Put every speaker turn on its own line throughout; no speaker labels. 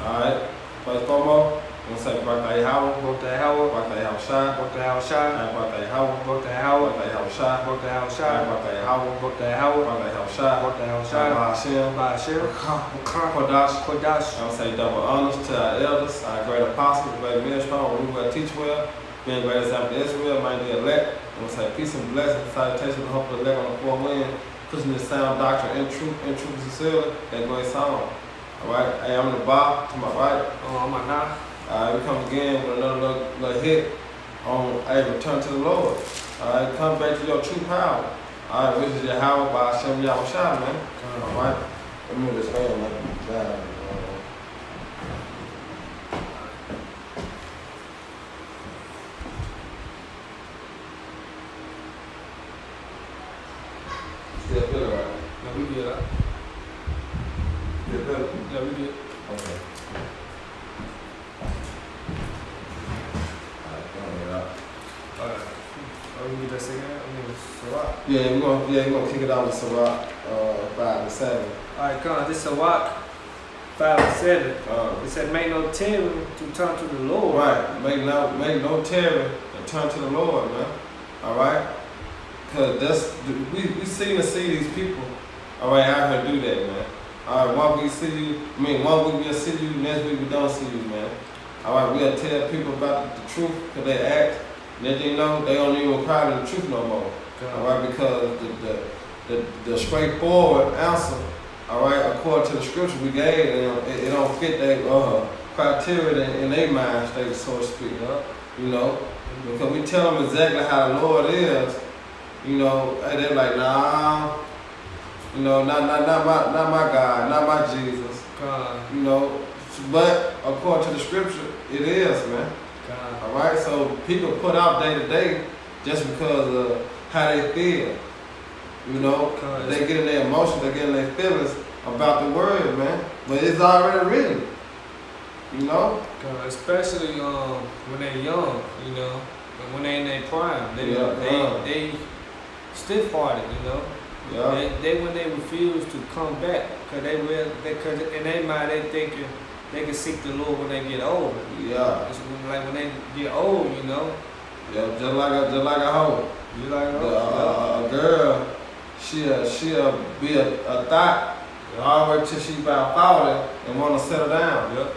Alright. First promo, I'm gonna say birthday Howard.
Birthday Howard.
Birthday Howard Shy.
Birthday Howard Shy.
Birthday Howard.
Birthday Howard.
Birthday Howard Shy.
Birthday Howard Shy.
Birthday Howard.
Birthday Howard.
Birthday Howard Shy.
Birthday Howard Shy.
Ba'ashim.
Ba'ashim.
Kodash.
Kodash.
I'm gonna say double honors to our elders, our great apostles, great ministers, we will teach well, being great example of Israel, might be elect. I'm gonna say peace and blessings, salutations, hope of the elect on the four wind, pushing this sound doctrine in truth sincerely, that great song. Alright, hey, I'm the Bob to my right.
Oh, I'm a nah.
Alright, we come again with another little hit on Return to the Lord. Alright, come back to your true power. Alright, this is your Howard by Hashem Yahushua, man. Alright, let me move this way, man. Still feel right?
No, we good.
Still feel?
Yeah, we good.
Okay.
Alright. Oh, we get that second? I mean, Sirach.
Yeah, we're gonna kick it out with Sirach 5 and 7.
Alright, come on. This is Sirach 5 and 7. It said, make no terror to turn to the Lord.
Right. Make no terror and turn to the Lord, man. Alright? Because we see these people, alright, out here do that, man. Alright, one week see you, one week we'll see you, next week we don't see you, man. Alright, we'll tell people about the truth because they act, and then they know they don't even cry to the truth no more. Alright, because the straightforward answer, alright, according to the scripture we gave, it don't fit their criteria in their mind state, so to speak. You know, because we tell them exactly how the Lord is, you know, and they're like, nah, you know, not my God, not my Jesus. You know, but according to the scripture, it is, man. Alright, so people put out day to day just because of how they feel. You know, they get in their emotions, they get in their feelings about the word, man. But it's already written. You know?
Especially when they're young, you know, and when they're in their prime, they stiff-hearted, you know.
Yeah.
They when they refuse to come back, because in their mind they thinking they can seek the Lord when they get older.
Yeah.
It's like when they get old, you know.
Yeah, just like a hoe.
You like a
a girl, she'll be a thought all the way till she about 40 and want to settle down.
Yep.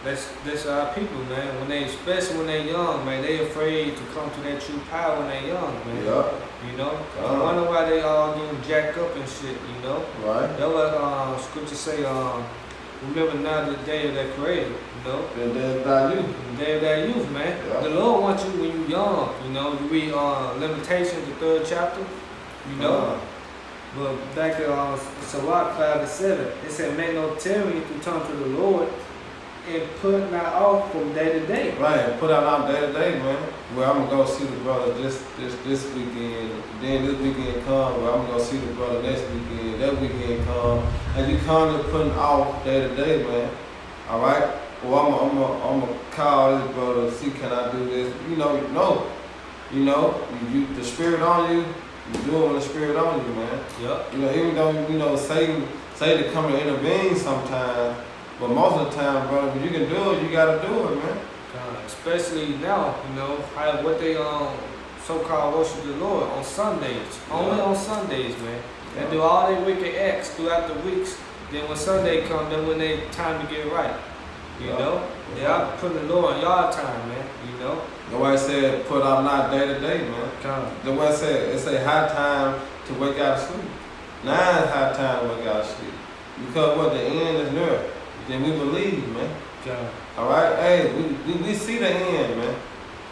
That's our people, man. Especially when they're young, man, they afraid to come to their true power when they're young, man.
Yep.
You know? I wonder why they all getting jacked up and shit, you know?
Right.
That's what scripture say, remember now the day of their creator, you know?
The day of thy youth.
The day of their youth, man.
Yeah.
The Lord wants you when you're young, you know? You read Limitations, the 3rd chapter, you know? But back to Sirach 5 and 7, it said, make no tarrying to turn to the Lord and put not off from day to day.
Right, put out day to day, man. Well, I'm gonna go see the brother this weekend. Then this weekend come, well, I'm gonna go see the brother next weekend. That weekend come, and you kind of putting off day to day, man. All right. Well, I'm gonna call this brother, see can I do this? You know, the spirit on you. You do it when the spirit on you, man.
Yep.
You know, even though Satan come to intervene sometimes. But most of the time, brother, when you can do it, you gotta do it, man.
Especially now, you know, what they so-called worship the Lord on Sundays. Only on Sundays, man. They do all their wicked acts throughout the weeks. Then when Sunday comes, then when they time to get right. You know? They are putting the Lord on y'all time, man. You know?
The way it said put out not day to day, man. The way it said high time to wake out of sleep. Now is high time to wake out of sleep. Because what the end is near. Then we believe, man. Alright? Hey, we see the end, man.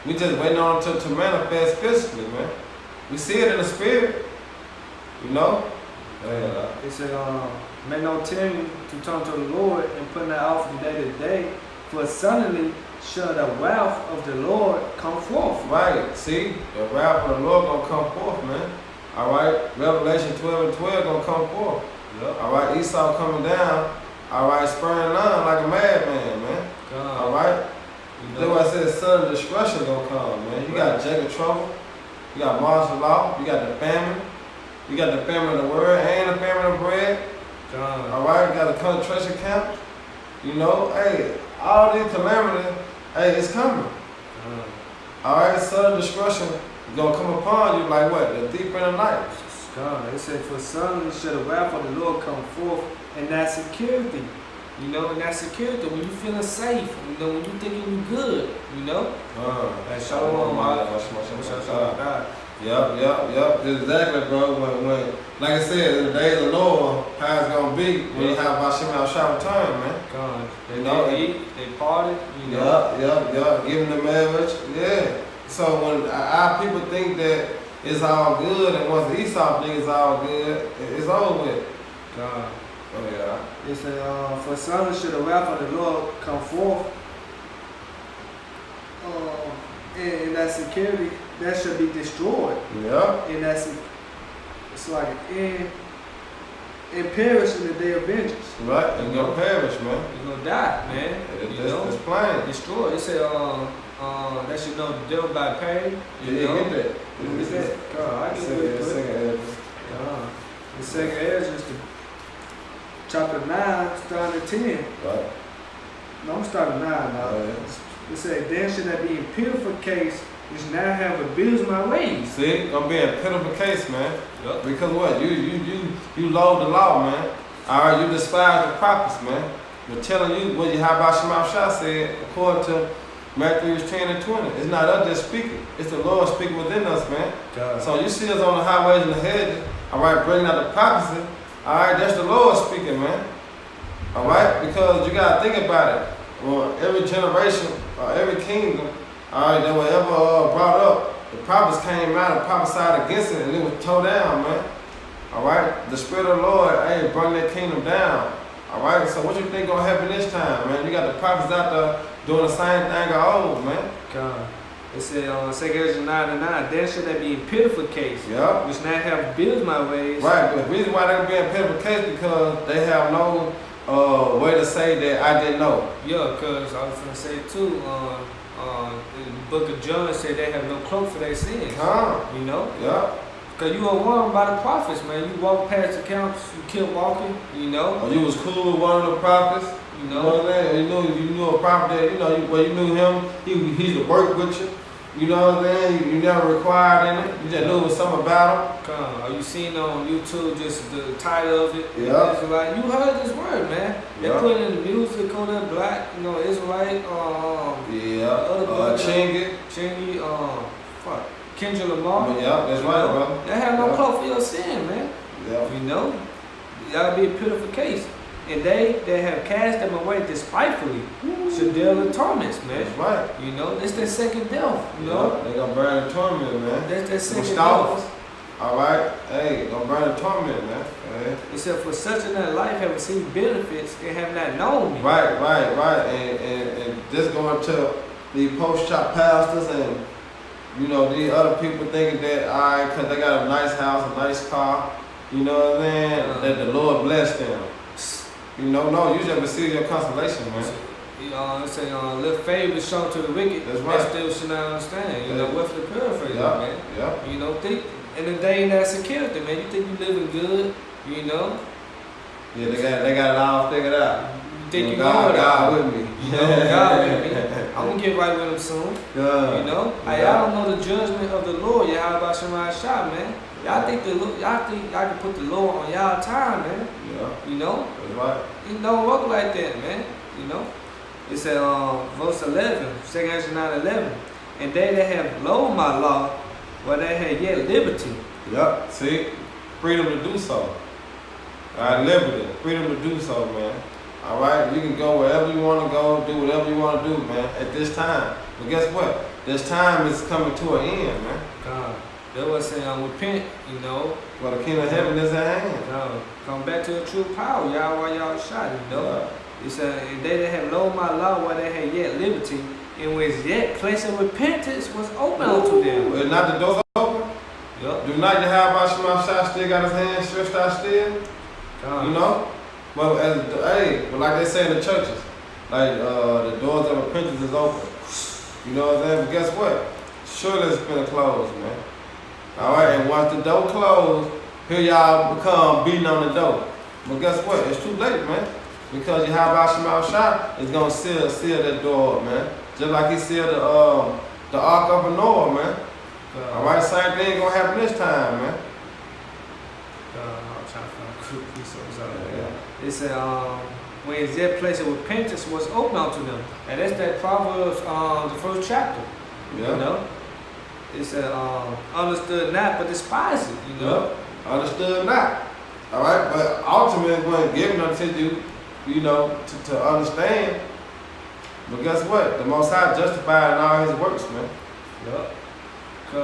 We just waiting on it to manifest physically, man. We see it in the spirit. You know?
It said, make no tarrying to turn to the Lord and put not off from day to day, for suddenly shall the wrath of the Lord come forth.
Right. See? The wrath of the Lord gonna come forth, man. Alright? Revelation 12 and 12 gonna come forth.
Yep.
Alright? Esau coming down. Alright, spurring on like a madman, man. Alright? That's why I said sudden destruction gonna come, man. You got Jacob trouble, you got martial law, you got the famine, you got the famine of the word, and the famine of bread. Alright, you got a concentration camp. You know, hey, all these calamities, hey, it's coming. All right, sudden destruction is gonna come upon you like what? The thief in the night.
God, it said, for suddenly shall the wrath of the Lord come forth, and that security. You know, and that security, when you feeling safe, you know, when you thinking you good, you know? That's shalom, God.
Yep. Exactly, bro. When, like I said, in the days of Noah, how it's gonna be when you have Hashem al return, man.
God,
You know,
they eat, they party, you know?
Yep. Giving the marriage, yeah. So when our people think that it's all good, and once Esau thinks it's all good, it's over with.
God.
Oh yeah.
It said, for suddenly shall the wrath of the Lord come forth, and that security, that should be destroyed.
Yeah.
And it's like, and perish in the day of vengeance.
Right, it's gonna perish, man.
You're gonna die, man.
It's plain.
Destroy. It said, that should know the devil by pain.
You know? Get that.
What is that? God, I can get it. The second Ezra, chapter 9, starting at 10.
Right.
No, I'm starting 9 now.
Oh, yeah.
It said, then should I be in pitiful case, which now have abused my ways.
See, gonna be a pitiful case, man.
Yep.
Because what? You loathe the law, man. Alright, you despise the prophets, man. They're telling you what Yahweh Shema Shah said according to Matthew 10 and 20. It's not us that's speaking. It's the Lord speaking within us, man. God. So you see us on the highways and the hedges, alright, bringing out the prophecy. Alright, that's the Lord speaking, man. Alright? Because you gotta think about it. Well, every generation or every kingdom, alright, that were ever brought up, the prophets came out and prophesied against it, and it was tore down, man. Alright? The Spirit of the Lord, hey, brought that kingdom down. Alright? So what you think gonna happen this time, man? You got the prophets out there doing the same thing of old, man.
God. It said on 2 Ezra 9 and 9, then should there be in pitiful case,
yep.
which now have built my ways.
Right, but the reason why they're being pitiful case because they have no way to say that I didn't know.
Yeah, because I was gonna say too, the book of John said they have no cloak for their sins. You know?
Yeah.
Because you were warned by the prophets, man. You walked past the counts, you kept walking, you know?
Or you was cool with one of the prophets.
You know?
You knew a prophet that, you knew him, he would work with you. You know what I'm saying? You never required in it. You just knew it was something about him.
Are you seen on YouTube just the title of it?
Yeah.
Israelite. You heard this word, man. They put it in the music, call it black, Israelite. Chingy, Kendrick Lamar.
Yeah, that's right, brother.
They have no cloak for your sin, man.
Yeah.
You know? That'll be a pitiful case. And they have cast them away despitefully should deal in torments, man.
That's right.
You know, it's their second death, you know?
They gonna burn in torment, man.
That's their second death.
Alright, hey, gonna burn in torment, man. Hey.
It said, for such in that life have received benefits and have not known me.
Right. And this going to the post-chop pastors and, these other people thinking that, alright, because they got a nice house, a nice car, you know what I'm saying, that the Lord blessed them. No, you just receive your consolation, man.
It say, let favor shown to the wicked.
That's right.
They still should not understand. With the paraphrase, man.
Yeah.
Think in the day in that security, man. You think you living good,
Yeah, they got it all figured out.
You think you
God with me.
God with me. I'm gonna get right with him soon. I don't know the judgment of the Lord. How about Shema Shah, man? Y'all think y'all can put the Lord on y'all time, man.
Yeah. That's right.
It don't work like that, man. It said verse 11, 2 Ezra 9:11. And they that have loathed my law, well, they had yet liberty.
Yep. See? Freedom to do so. Alright, liberty. Freedom to do so, man. Alright? You can go wherever you want to go, do whatever you want to do, man, at this time. But guess what? This time is coming to an end, man.
God. They was saying, repent,
Well, the kingdom of heaven is at hand.
Come back to the true power, y'all, while y'all shot,
Yeah.
It said, and they that have loathed my law, while they had yet liberty, and was yet place of repentance was open unto them.
Well, not the doors open?
Yep.
Do not Yahweh Shema Shah still got his hand stretched out still?
God.
But like they say in the churches, like the doors of repentance is open. You know what I'm saying? But guess what? Surely it's been closed, man. Alright, and once the door closed, here y'all become beating on the door. But guess what? It's too late, man. Because Yahweh Shema Shah is gonna seal that door up, man. Just like he sealed the Ark of Noah, man. Alright, same thing gonna happen this time, man.
I'm trying to find a quick piece of it. It said, when their place of repentance was open unto them. And that's that Proverbs, the first chapter.
Yeah.
You know? It said, understood not, but despised it, you know?
Yeah. Understood not. Alright, but ultimately it's going to give it unto you, you know, to understand. But guess what? The Most High justified in all his works, man.
Yup. You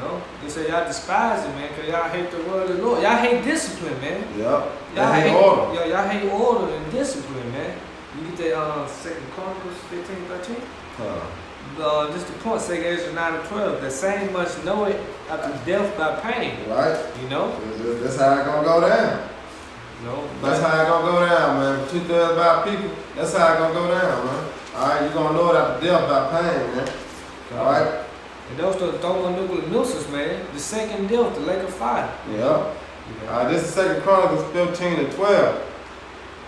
know, they say y'all despise it, man, because y'all hate the word of the Lord. Y'all hate discipline, man.
Yep.
Y'all hate
order.
Y'all hate order and discipline, man. You get that 2 Chronicles 15:13? Just the point, 2 Ezra 9:12. The same must know it after death by pain.
Right.
You know?
That's how it's gonna go down.
No.
That's how it's gonna go down, man. 2/3 of our people, that's how it's gonna go down, man. Alright, you're gonna know it after death by pain, man. Alright?
And those are the thermonuclear missiles, man. The second death, the lake of fire.
Yeah. This is 2 Chronicles 15:12.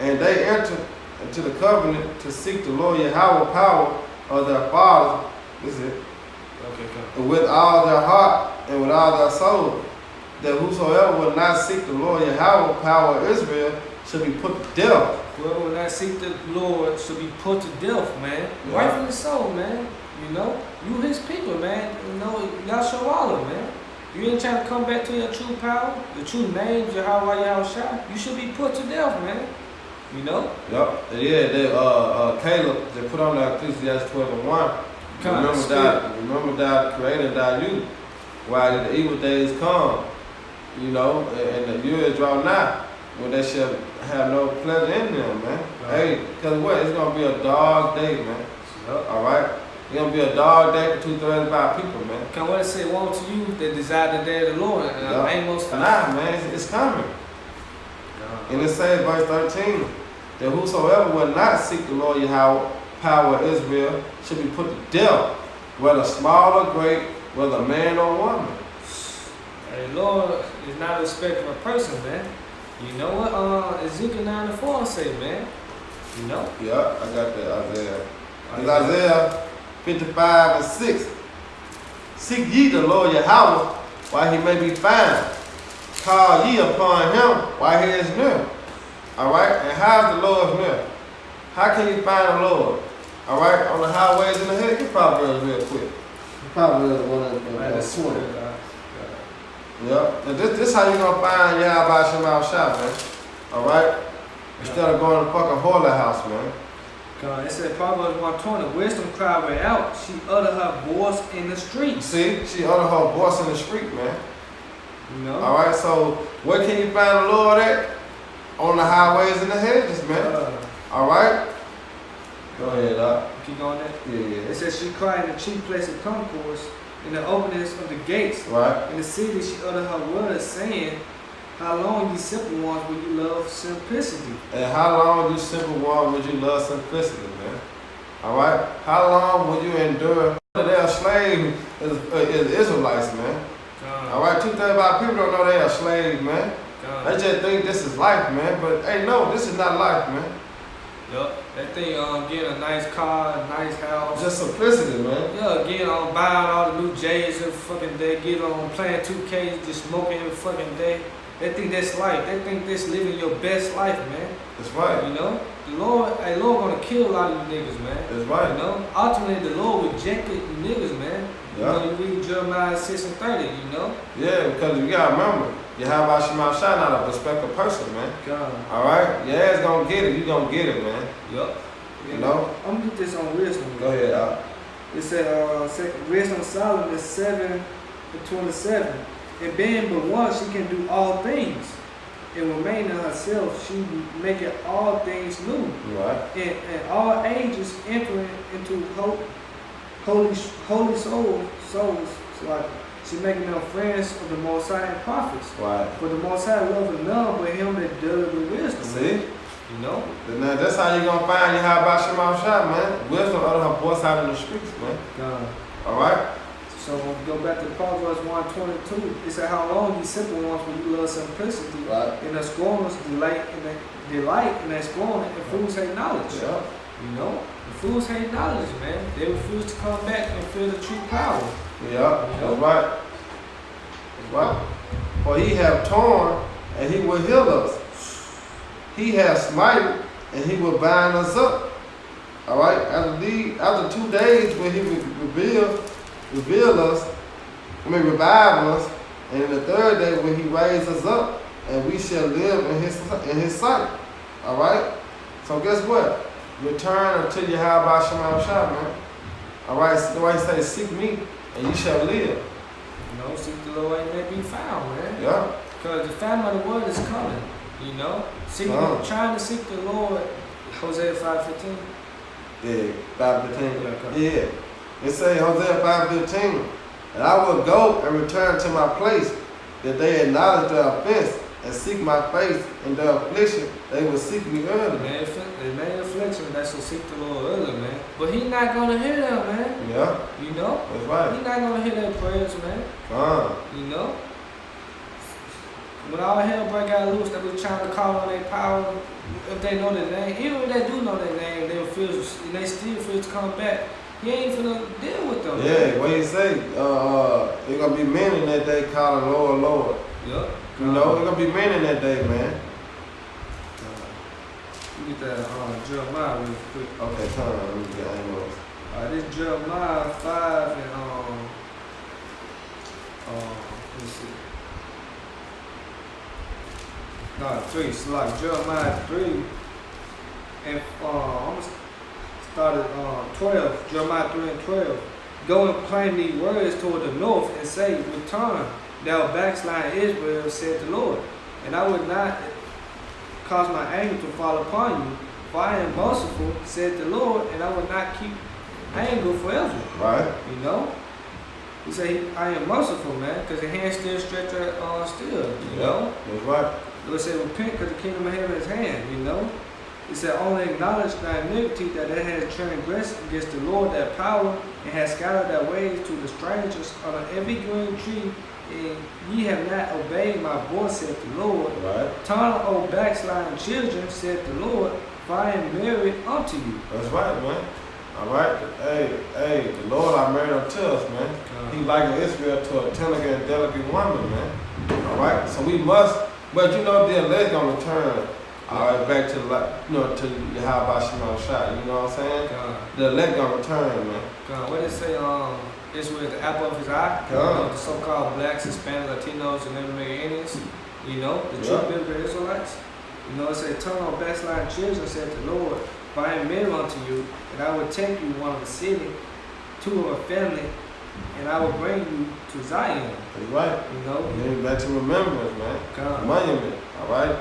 And they entered into the covenant to seek the Lord Yahweh power of their fathers. This is it.
Okay,
with all their heart and with all their soul, that whosoever will not seek the Lord Yahweh power of Israel should be put to death.
Whoever will not seek the Lord should be put to death, man.
Yeah.
Rightfully so, man. You know, you his people, man. You know, y'all show all of them, man. You ain't trying to come back to your true power, the true name, Yahweh Yahushua. You should be put to death, man. You know?
Yep. Yeah, Caleb, they put on that Ecclesiastes 12:1. Remember that creator that you, while the evil days come, you know, and the years draw nigh, when they shall have no pleasure in them, man. Right. Hey, because what? It's going to be a dog day, man.
Yep.
All right? It's going to be a dog day for 2/3 of our people, man.
Can what it say, woe to you that desire the day of the Lord? Amos 5.
Nah, man, it's coming. And it says, verse 13, that whosoever will not seek the Lord Yahweh, power of Israel, should be put to death, whether small or great, whether man or woman.
Hey, Lord is not respecting a person, man. You know what Ezekiel 9:4 say, man? You know?
Yeah, I got that, Isaiah. It's Isaiah 55:6. Seek ye the Lord Yahweh while he may be found. Call ye upon him while he is near. Alright? And how's the Lord near? How can you find the Lord? Alright? On the highways in the head? Get Proverbs real quick. Proverbs 1:20. Yeah. Now this how you gonna find Yahweh Shema Shah, man. Alright? Instead of going to the fucking holy house, man.
It said Proverbs 1:20, wisdom cried out, she uttered her voice in the street.
See, she uttered her voice in the street, man.
You know?
Alright, so where can you find the Lord at? On the highways and the hedges, man. Alright? Go ahead, Doc.
Keep going there?
Yeah.
It says she cried in the chief place of concourse, in the openings of the gates.
Right.
In the city she uttered her words, saying, how long, you simple ones, will you love simplicity?
And how long, you simple one, would you love simplicity, man? Alright? How long would you endure? They're slaves is Israelites, man. Alright, 2/3 of our people don't know they're slaves, man. They just think this is life, man. But hey, no, this is not life, man.
Yup. They think getting a nice car, a nice house.
Just simplicity, man.
Yeah, getting buying all the new J's every fucking day, getting on playing 2K, just smoking every fucking day. They think that's life. They think that's living your best life, man.
That's right.
You know? The Lord gonna kill a lot of you niggas, man.
That's right.
You know? Ultimately, the Lord rejected you niggas, man.
Yeah.
You know, you read Jeremiah 6:30, you know?
Yeah, because you gotta remember, Yahweh Shema Shah not a respectful person, man.
God.
Alright? Your ass gonna get it, you gonna get it, man.
Yup.
You know?
I'm gonna get this on wisdom.
Go ahead, Al.
It said, wisdom of Solomon 7:27. And being but one, she can do all things. And remain in herself, she maketh all things new.
Right.
And all ages entering into holy souls. So like she making them friends of the Most High and prophets.
Right.
For the Most High loving none but him that doeth with wisdom.
See?
You know?
Now that's how you gonna find Yahweh Shema Shah, man. Wisdom out of her voice out in the streets, man. Alright?
So when we go back to Proverbs 1:22, it said, "How long ye simple ones will you love simplicity,
Right.
and the scorners delight in their scorn, and fools hate knowledge."
Yeah.
You know, the fools hate knowledge, man. They refuse to come back and feel the true power.
Yeah. That's right. That's right. For he have torn, and he will heal us. He has smited, and he will bind us up. All right. After 2 days, when he will reveal us, revive us, and in the third day when he raise us up, and we shall live in his sight. All right. So guess what? Return unto Yahweh Shema Shah, man. All right. So the way he says, "Seek me, and you shall live."
You know, seek the Lord and may be found, man.
Yeah.
Because the famine of the word is coming. You know, trying to seek the Lord. Hosea 5:15.
Yeah. 5:15.
Yeah.
Yeah. It say Hosea 5:15, "And I will go and return to my place, that they acknowledge their offense and seek my face in their affliction. They will seek me early."
The main affliction that's to seek the Lord early, man. But He's not gonna hear them, man.
Yeah.
You know,
That's right.
He's not gonna hear their prayers, man. You know, when all hell break out loose, they was trying to call on their power. If they know their name, even if they do know their name, they still feel to come back. He ain't finna deal with them.
Yeah,
man.
what you say? There's gonna be men in that day calling Lord, Lord.
Yup.
You know, there's gonna be men in that day, man.
Get that Jeremiah real quick.
Okay, turn on. Let me get Amos.
This Jeremiah 5 and let's see. No, 3. It's like Jeremiah 3 and I'm gonna start at 12. Jeremiah 3 and 12. "Go and proclaim these words toward the north and say, Return, thou backsliding Israel, said the Lord, and I would not cause my anger to fall upon you, for I am merciful, said the Lord, and I will not keep anger forever."
Right.
You know? He said, "I am merciful, man, because the hand still stretched still, you know?"
That's right.
The Lord said, "Repent, because the kingdom of heaven is at hand," you know? He said, "Only acknowledge thy iniquity, that they had transgressed against the Lord their power, and have scattered their ways to the strangers under every green tree, and ye have not obeyed my voice, said the Lord.
Right.
Turn, O backsliding children, said the Lord, for I am married unto you."
That's right, man. All right. Hey, the Lord I married unto us, man. He likened Israel to a tender and delicate woman, man. All right. So we must, but you know, the elect gonna return. All right, back to to Yahweh Shema Shah. You know what I'm saying? The elect gonna return, man.
What did it say? Israel is the apple of his eye. You know, the so-called blacks, Hispanics, Latinos, and Native Indians. You know, the true biblical Israelites. You know, it said, "Turn on backsliding children, said the Lord, for I am married unto you, and I will take you one of the city, two of a family, and I will bring you to Zion."
That's right.
You know,
Bring back to remembrance, man. Monument. All right.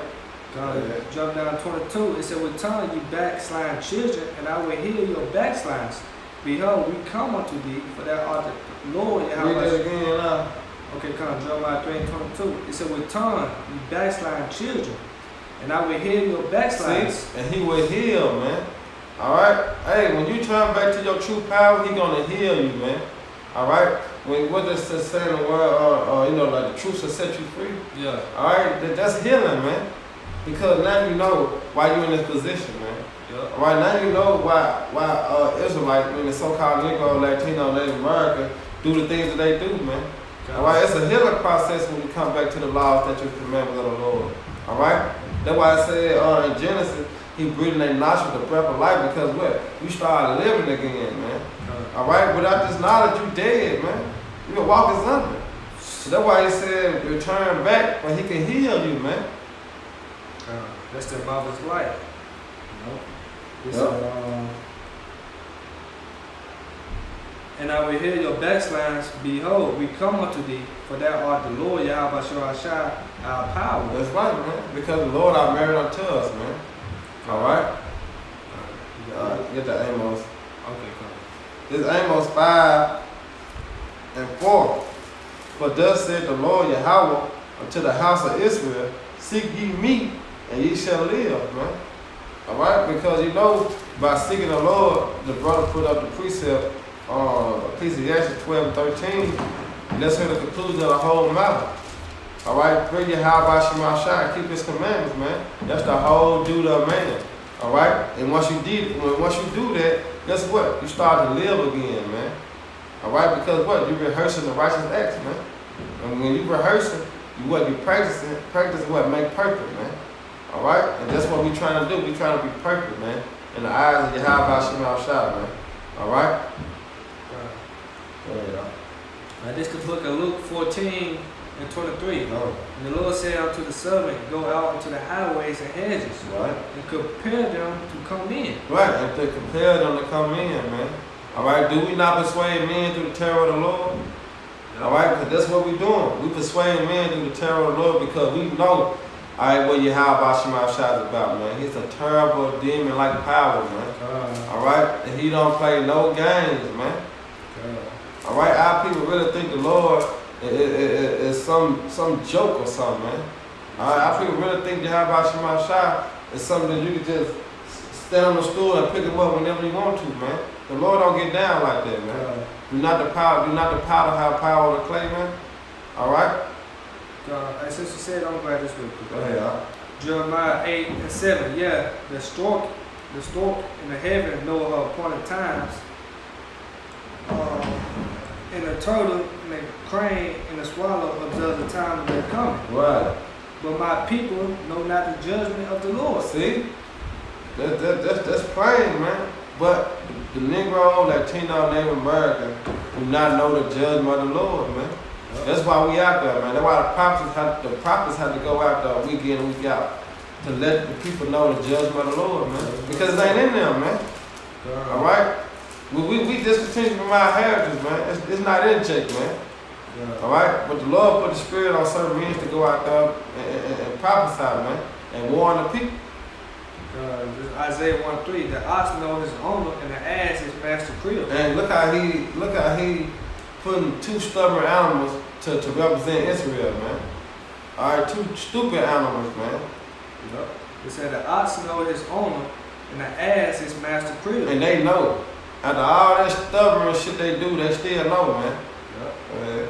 Jump down 22. It said, "Return, you backsliding children, and I will heal your backslidings. Behold, we come unto thee, for thou art the Lord Yahweh."
Read that again now.
Okay, come. Jeremiah 3 and 22. It said, "Return, you backsliding children, and I will heal your backslidings."
See? And he will heal, man. All right. Hey, when you turn back to your true power, he gonna heal you, man. All right. What does it say in the word? You know, like the truth will set you free.
Yeah.
All right. That's healing, man. Because now you know why you're in this position, man.
Yeah.
All right. Now you know why Israelites, the so-called Negro, Latino, Native American, do the things that they do, man. All right. It's a healing process when you come back to the laws, statutes, commandments of the Lord. All right. That's why I said in Genesis, he breathed in their nostrils the breath of life, because what? You start living again, man. All right? Without this knowledge, you dead, man. You can walk as under. So that's why he said, return back, but he can heal you, man.
That's the mother's light. You know? "And I will heal your backslidings. Behold, we come unto thee, for thou art the Lord Yahweh Shah, our power."
That's right, man. Because the Lord are married unto us, man. All right? Get the Amos.
Okay, come.
This Amos 5 and 4. "For thus said the Lord Yahweh unto the house of Israel, Seek ye me, and ye shall live," man. All right? Because you know, by seeking the Lord, the brother put up the precept, Ecclesiastes 12:13. Let's hear the conclusion of the whole matter. All right, bring your how about Shema Shai, keep his commandments, man. That's the whole duty of man. All right, and once you do that, guess what? You start to live again, man. All right, because what? You're rehearsing the righteous acts, man. And when you rehearsing, you practicing. Practice is what make perfect, man. All right, and that's what we trying to do. We trying to be perfect, man. In the eyes of your how about Shema Shai, man. All right.
This could look at Luke 14:23.
No.
And the Lord said unto the servant, go out into the highways and hedges,
Right.
and compel them to come in.
Right, and to compel them to come in, man. All right, do we not persuade men through the terror of the Lord? All right, because that's what we're doing. We persuade men through the terror of the Lord because we know, all right, what Yahweh Shema Shai is about, man. He's a terrible demon-like power, man. All right, and he don't play no games, man. All right, our people really think the Lord is some joke or something, man. All right, our people really think Yahweh Shema Shai is something that you can just stand on the stool and pick him up whenever you want to, man. The Lord don't get down like that, man. Do not the powder have power on the clay, man. All right.
Since you said, I'm glad this real quick.
Go ahead.
Jeremiah 8:7. Yeah, the stork in the heaven know her appointed times. And the turtle and the crane and the swallow observe the time of their coming.
Right.
But my people know not the judgment of the Lord.
See? That's plain, man. But the Negro, Latino, Native American do not know the judgment of the Lord, man. Yep. That's why we out there, man. That's why the prophets had to go out there week in and week out to let the people know the judgment of the Lord, man. Because it ain't in them, man. All right? We discontinue from our heritage, man. It's not in check, man. All right? But the Lord put the spirit on certain men to go out there and prophesy, man, and warn the people.
Isaiah 1:3, the ox knows his owner and the ass his master crib.
And look how he putting two stubborn animals to represent Israel, man. All right, two stupid animals, man.
Yep. It said the ox knows his owner and the ass his master crib.
And they know. After all that stubborn shit they do, they still know, man.
Yep.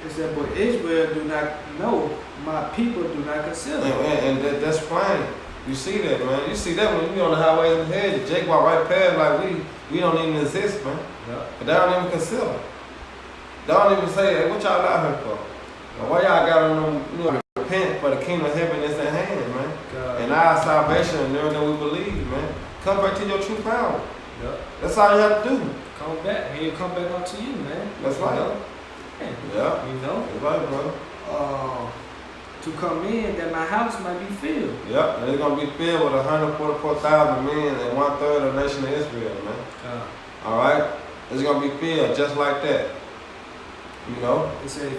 It said, but Israel do not know, my people do not consider.
And that's plain. You see that, man. You see that when you on the highways and hedges. Jake walk right past like we don't even exist, man.
Yep.
But they don't even consider. They don't even say, hey, what y'all out here for? Now, why y'all got to repent for the kingdom of heaven is at hand, man. God. And our salvation and everything we believe, man. Come back to your true power.
Yep.
That's all you have to do.
Come back. And he'll come back unto you, man.
That's right.
Yeah. You know?
That's right, brother.
To come in that my house might be filled.
Yep, and it's going to be filled with 144,000 men and 1/3 of the nation of Israel, man. All right? It's going to be filled just like that. You know?
It says,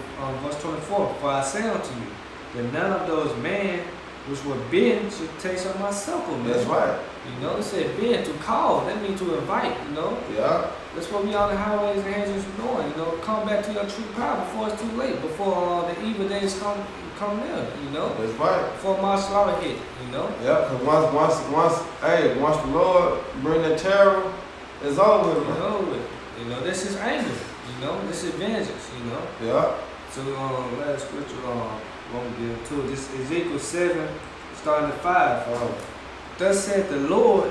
verse 24, for I say unto you, that none of those men which were bidden should taste of my supper, man.
That's right.
You know, it said bidden, to call, that means to invite, you know?
Yeah.
That's what we on the highways and hedges doing, you know? Come back to your true power before it's too late, before the evil days come near, you know?
That's right.
Before my slaughter hit, you know?
Yeah, because once the Lord bring the terror, it's over with, man.
It's over with. You know, this is anger, you know? This is vengeance, you know?
Yeah.
So, last scripture, won't get into it. This is Ezekiel 7, starting at 5. Thus said the Lord,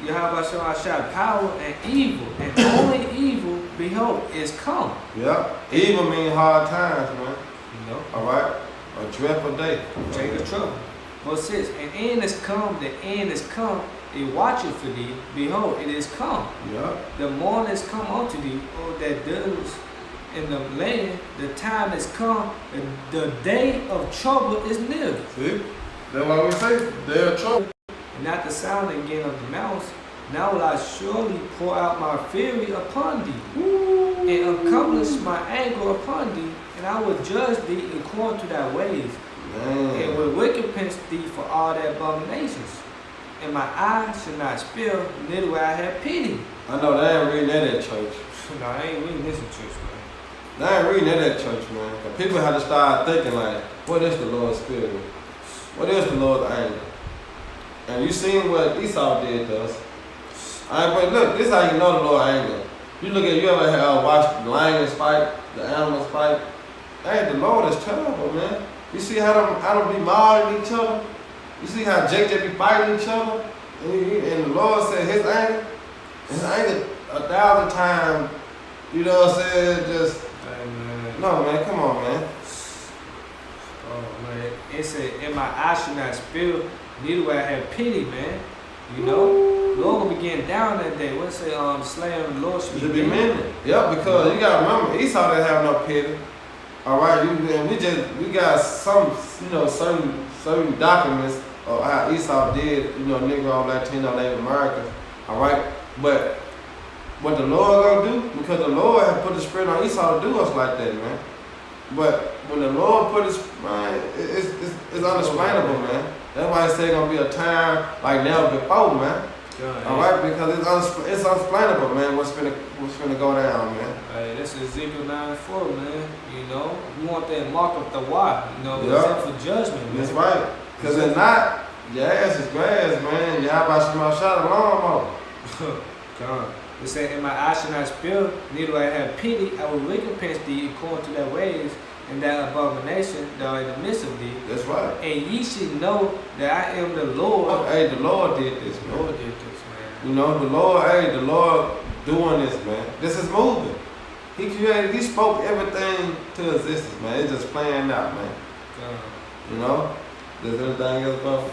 Yahweh Shai, power and evil, and only evil, behold, is come.
Yeah. Evil means hard times, man.
You know?
All right? A dreadful day.
Take the trouble. Verse 6, and end is come, the end is come, it watcheth for thee, behold, it is come.
Yeah.
The morning is come unto thee, O that does in the land, the time is come, the day of trouble is near.
See? That's why we say, day of trouble.
And at the sound again of the mouse, now will I surely pour out my fury upon thee, and accomplish my anger upon thee, and I will judge thee according to thy ways, and will recompense thee for all thy abominations. And my eye shall not spare, neither will I have pity.
I know they ain't reading that at church.
No, I ain't reading this in church, man.
They ain't reading that at church, man. But people have to start thinking like, what is the Lord's spirit? What is the Lord's anger? And you seen what Esau did to us. But look, this is how you know the Lord's anger. You ever have watched the lions fight, the animals fight? Hey, the Lord is terrible, man. You see how them be mauling each other? You see how Jake be fighting each other? And the Lord said his anger 1,000 times, you know what I'm saying? Just,
Hey, man.
no, man, come on, man.
Oh man, it said, "In my eyes should not spill, neither will I have pity, man." You know, Lord gonna be getting down that day. What's it? Slaying the Lord should be
many. Yep, because you gotta remember, Esau didn't have no pity. All right, we got some, certain documents of how Esau did, Negro, Latino, Native Americans. All right, but what the Lord gonna do? Because the Lord had put the spirit on Esau to do us like that, man. But when the Lord put his, man, it's unexplainable, man. That's why I say it's gonna be a time like never before, man. All right, because it's unexplainable, man. What's gonna go down, man?
Hey, this is Ezekiel 9:4, man. You know, you want that mark of the Y. You know,
Yep.
except for judgment, man.
That's right. Cause if not, your ass is grass, man. Y'all about to shot a lawnmower.
God. It said, "In my eyes shall not spill, neither will I have pity. I will recompense thee according to thy ways, and that abomination that are in the midst of thee.
That's right.
And ye should know that I am the Lord."
Oh, hey, the Lord did this,
The
man.
Lord did this, man.
You know, the Lord doing this, man. This is moving. He spoke everything to existence, man. It's just playing out, man. You know? There's anything else, bro?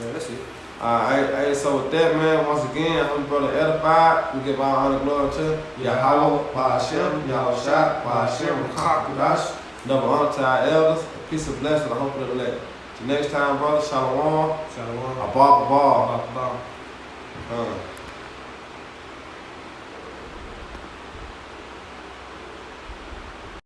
Yeah, that's it.
Hey, so with that, man, once again, I'm brother edified. We give our honor and glory to Yahweh, Ba'ashem, Yahushua, Ba'ashem, Kakudash. Double honor to our elders. A peace of blessing, I hope of the elect. Till next time, brother, Shalom.
Shalom.
Abba, Abba.
Bye.
Abba.